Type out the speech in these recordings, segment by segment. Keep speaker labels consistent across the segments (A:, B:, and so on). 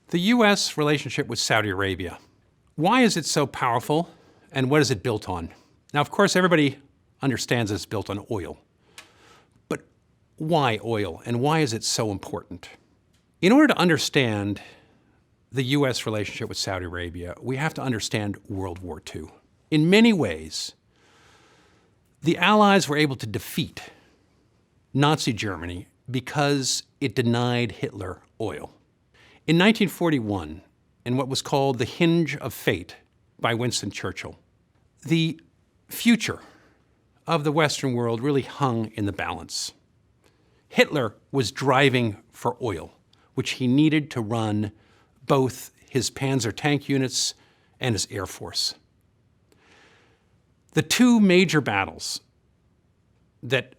A: The U.S. relationship with Saudi Arabia. Why is it so powerful, and what is it built on? Now, of course, everybody understands it's built on oil. But why oil, and why is it so important? In order to understand the U.S. relationship with Saudi Arabia, we have to understand World War II. In many ways, the Allies were able to defeat Nazi Germany because it denied Hitler oil. In 1941, in what was called the Hinge of Fate by Winston Churchill, the future of the Western world really hung in the balance. Hitler was driving for oil, which he needed to run both his Panzer tank units and his Air Force. The two major battles that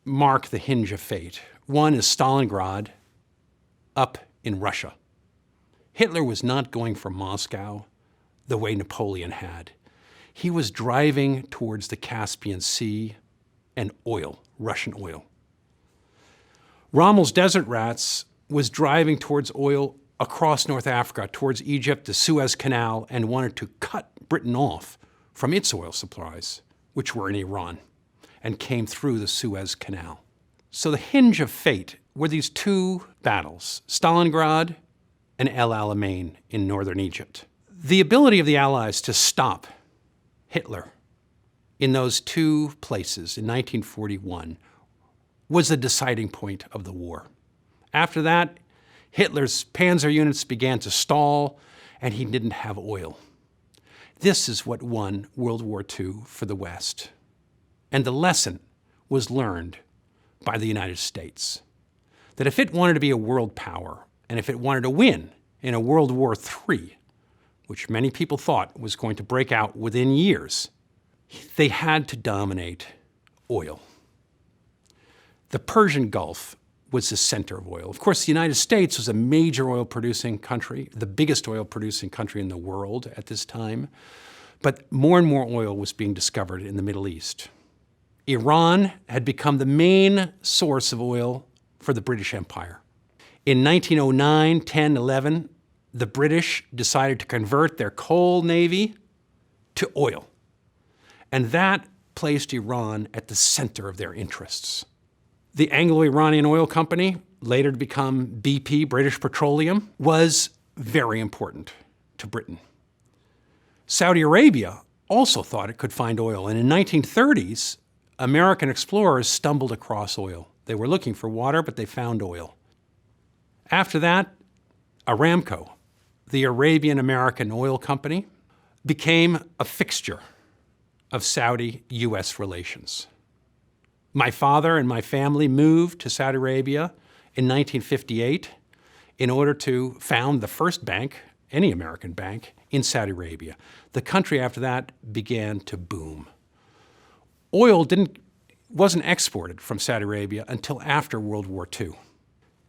A: mark the Hinge of Fate, one is Stalingrad up in Russia. Hitler was not going for Moscow the way Napoleon had. He was driving towards the Caspian Sea and oil, Russian oil. Rommel's Desert Rats was driving towards oil across North Africa, towards Egypt, the Suez Canal, and wanted to cut Britain off from its oil supplies, which were in Iran, and came through the Suez Canal. So the Hinge of Fate were these two battles, Stalingrad and El Alamein in northern Egypt. The ability of the Allies to stop Hitler in those two places in 1941 was the deciding point of the war. After that, Hitler's panzer units began to stall, and he didn't have oil. This is what won World War II for the West. And the lesson was learned by the United States, that if it wanted to be a world power, and if it wanted to win in a World War III, which many people thought was going to break out within years, they had to dominate oil. The Persian Gulf was the center of oil. Of course, the United States was a major oil-producing country, the biggest oil-producing country in the world at this time, but more and more oil was being discovered in the Middle East. Iran had become the main source of oil for the British Empire. In 1909, 10, 11, the British decided to convert their coal navy to oil. And that placed Iran at the center of their interests. The Anglo-Iranian Oil Company, later to become BP, British Petroleum, was very important to Britain. Saudi Arabia also thought it could find oil, and in the 1930s, American explorers stumbled across oil. They were looking for water, but they found oil. After that, Aramco, the Arabian-American oil company, became a fixture of Saudi-U.S. relations. My father and my family moved to Saudi Arabia in 1958 in order to found the first bank, any American bank, in Saudi Arabia. The country after that began to boom. Oil wasn't exported from Saudi Arabia until after World War II.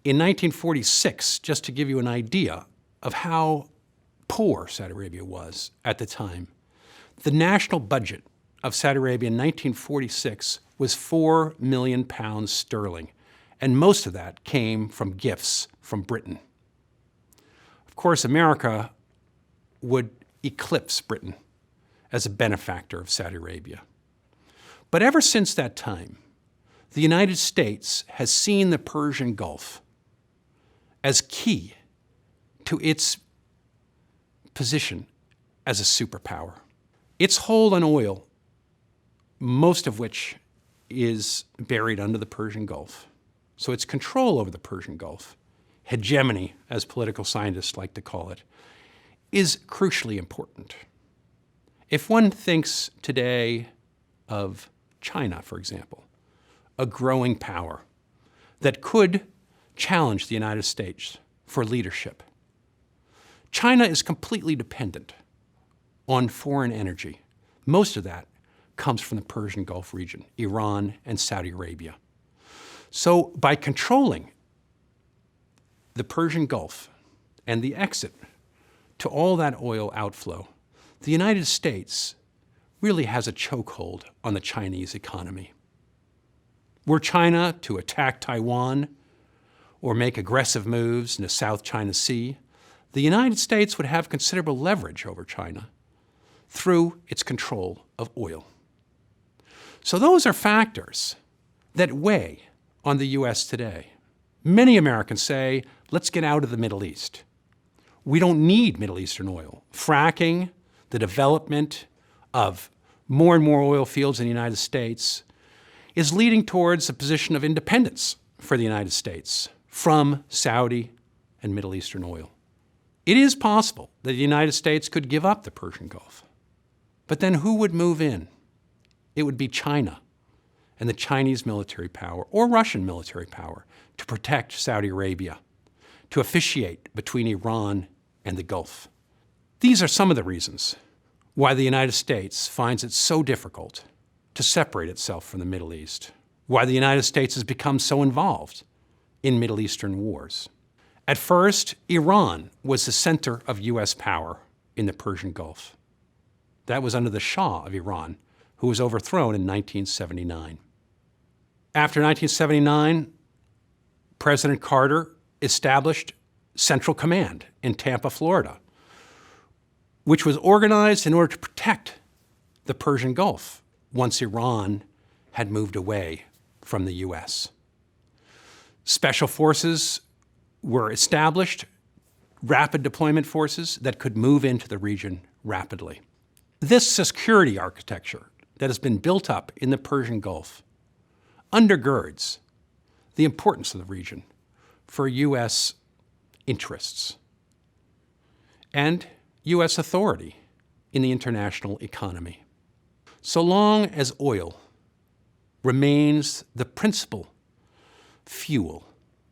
A: In 1946, just to give you an idea of how poor Saudi Arabia was at the time, the national budget of Saudi Arabia in 1946 was £4 million sterling, and most of that came from gifts from Britain. Of course, America would eclipse Britain as a benefactor of Saudi Arabia. But ever since that time, the United States has seen the Persian Gulf as key to its position as a superpower. Its hold on oil, most of which is buried under the Persian Gulf. So its control over the Persian Gulf, hegemony, as political scientists like to call it, is crucially important. If one thinks today of China, for example, a growing power that could challenge the United States for leadership, China is completely dependent on foreign energy. Most of that comes from the Persian Gulf region, Iran and Saudi Arabia. So by controlling the Persian Gulf and the exit to all that oil outflow, the United States really has a chokehold on the Chinese economy. Were China to attack Taiwan or make aggressive moves in the South China Sea, the United States would have considerable leverage over China through its control of oil. So those are factors that weigh on the U.S. today. Many Americans say, let's get out of the Middle East. We don't need Middle Eastern oil. Fracking, the development of more and more oil fields in the United States, is leading towards a position of independence for the United States from Saudi and Middle Eastern oil. It is possible that the United States could give up the Persian Gulf. But then who would move in? It would be China and the Chinese military power or Russian military power to protect Saudi Arabia, to officiate between Iran and the Gulf. These are some of the reasons why the United States finds it so difficult to separate itself from the Middle East, why the United States has become so involved in Middle Eastern wars. At first, Iran was the center of U.S. power in the Persian Gulf. That was under the Shah of Iran, who was overthrown in 1979. After 1979, President Carter established Central Command in Tampa, Florida, which was organized in order to protect the Persian Gulf once Iran had moved away from the U.S. Special forces were established, rapid deployment forces that could move into the region rapidly. This security architecture that has been built up in the Persian Gulf undergirds the importance of the region for U.S. interests and U.S. authority in the international economy. So long as oil remains the principal fuel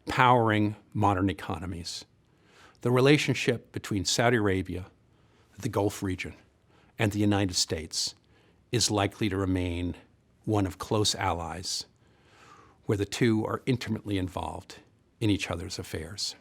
A: powering modern economies, the relationship between Saudi Arabia, the Gulf region, and the United States is likely to remain one of close allies, where the two are intimately involved in each other's affairs.